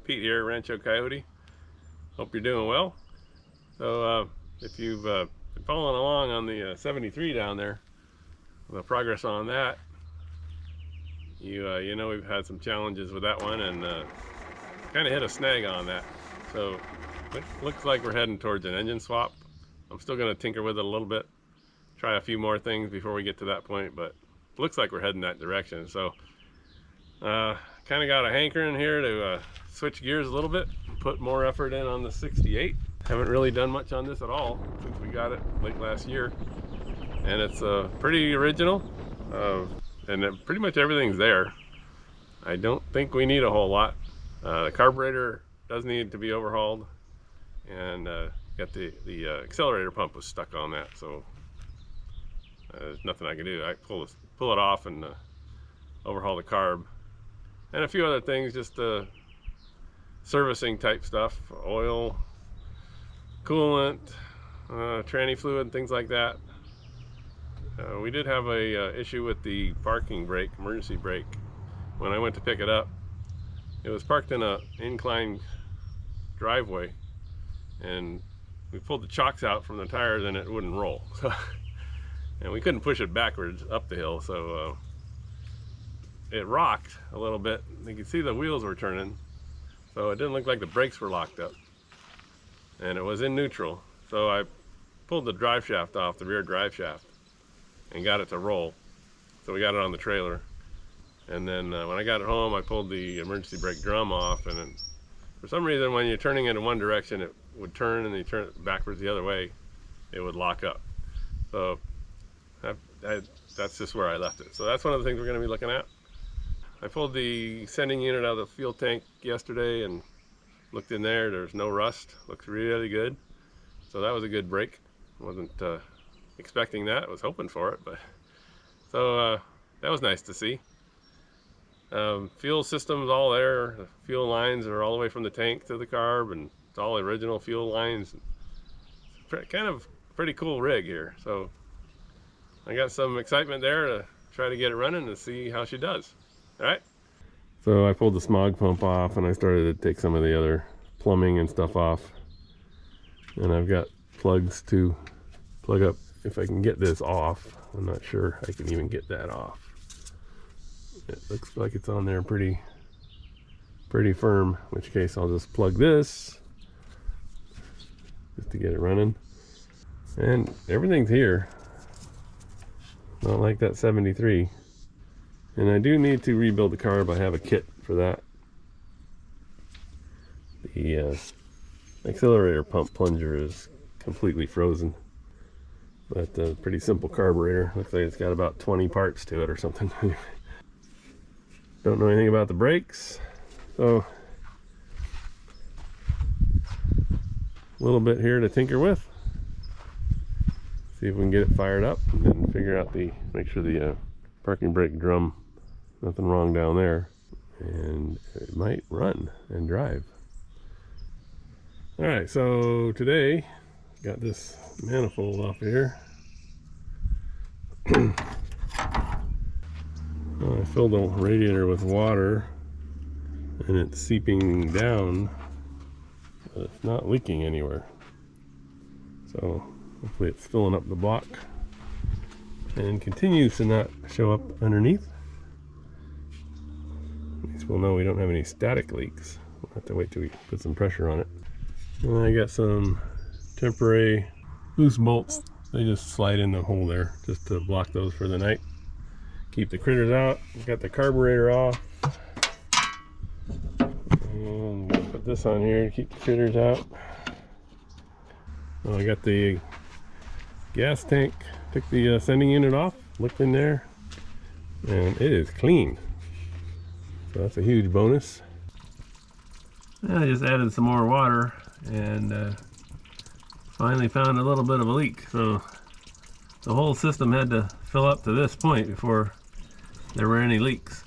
Pete here, Rancho Coyote. Hope you're doing well. So if you've been following along on the 73 down there, the progress on that, you know we've had some challenges with that one and kind of hit a snag on that. So it looks like we're heading towards an engine swap. I'm still going to tinker with it a little bit, try a few more things before we get to that point, but it looks like we're heading that direction. So kind of got a hankering here to switch gears a little bit, put more effort in on the 68. Haven't really done much on this at all since we got it late last year, and it's pretty original, and pretty much everything's there. I don't think we need a whole lot. The carburetor does need to be overhauled, and got the accelerator pump was stuck on that, so there's nothing I can do. I pull it off and overhaul the carb, and a few other things, just servicing type stuff, oil, coolant, tranny fluid, things like that. We did have a issue with the parking brake, emergency brake. When I went to pick it up, it was parked in an inclined driveway, and we pulled the chocks out from the tires and it wouldn't roll. So, and we couldn't push it backwards up the hill, so it rocked a little bit. You could see the wheels were turning, so it didn't look like the brakes were locked up, and it was in neutral. So I pulled the drive shaft off, the rear drive shaft, and got it to roll. So we got it on the trailer, and then when I got it home, I pulled the emergency brake drum off, and then for some reason when you're turning it in one direction, it would turn, and then you turn it backwards the other way, it would lock up. So that's just where I left it. So that's one of the things we're going to be looking at. I pulled the sending unit out of the fuel tank yesterday and looked in there. There's no rust. Looks really good. So that was a good break. Wasn't expecting that. I was hoping for it, but so that was nice to see. Fuel system's all there. The fuel lines are all the way from the tank to the carb, and it's all original fuel lines. Kind of pretty cool rig here. So I got some excitement there to try to get it running and see how she does. All right. So I pulled the smog pump off, and I started to take some of the other plumbing and stuff off. And I've got plugs to plug up. If I can get this off, I'm not sure I can even get that off. It looks like it's on there pretty firm, in which case I'll just plug this just to get it running. And everything's here, not like that 73. And I do need to rebuild the carb. I have a kit for that. The accelerator pump plunger is completely frozen, but a pretty simple carburetor. Looks like it's got about 20 parts to it or something. Don't know anything about the brakes, so a little bit here to tinker with. See if we can get it fired up, and then figure out make sure the parking brake drum, nothing wrong down there, and it might run and drive. All right, so today got this manifold off here. I filled the radiator with water, and it's seeping down, but it's not leaking anywhere. So hopefully it's filling up the block and continues to not show up underneath. At least we'll know we don't have any static leaks. We'll have to wait till we put some pressure on it. And I got some temporary loose bolts. They just slide in the hole there just to block those for the night. Keep the critters out. Got the carburetor off. And put this on here to keep the critters out. Well, I got the gas tank. Took the sending unit off. Looked in there, and it is clean. So that's a huge bonus. I just added some more water and finally found a little bit of a leak. So the whole system had to fill up to this point before there were any leaks.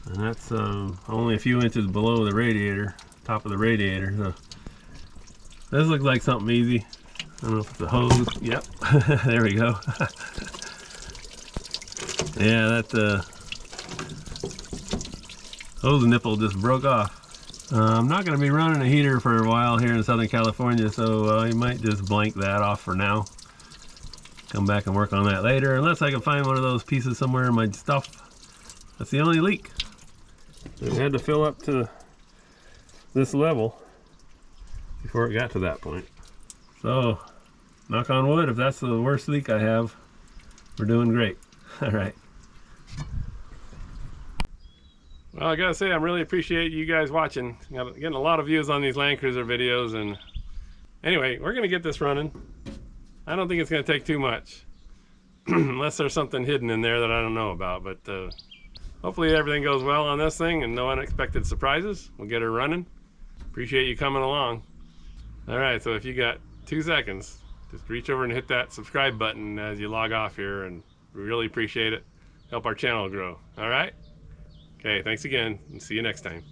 And that's only a few inches below the radiator, top of the radiator. So this looks like something easy. I don't know if it's a hose. Yep, there we go. Yeah, that hose nipple just broke off. I'm not going to be running a heater for a while here in Southern California, so I might just blank that off for now. Come back and work on that later, unless I can find one of those pieces somewhere in my stuff. That's the only leak. It had to fill up to this level before it got to that point. So, knock on wood, if that's the worst leak I have, we're doing great. All right. Well, I gotta say, I really appreciate you guys watching. Getting a lot of views on these Land Cruiser videos, and anyway, we're gonna get this running. I don't think it's gonna take too much, unless there's something hidden in there that I don't know about, but hopefully everything goes well on this thing and no unexpected surprises. We'll get her running. Appreciate you coming along. All right, so if you got 2 seconds, just reach over and hit that subscribe button as you log off here, and we really appreciate it. Help our channel grow. All right? Okay, thanks again, and see you next time.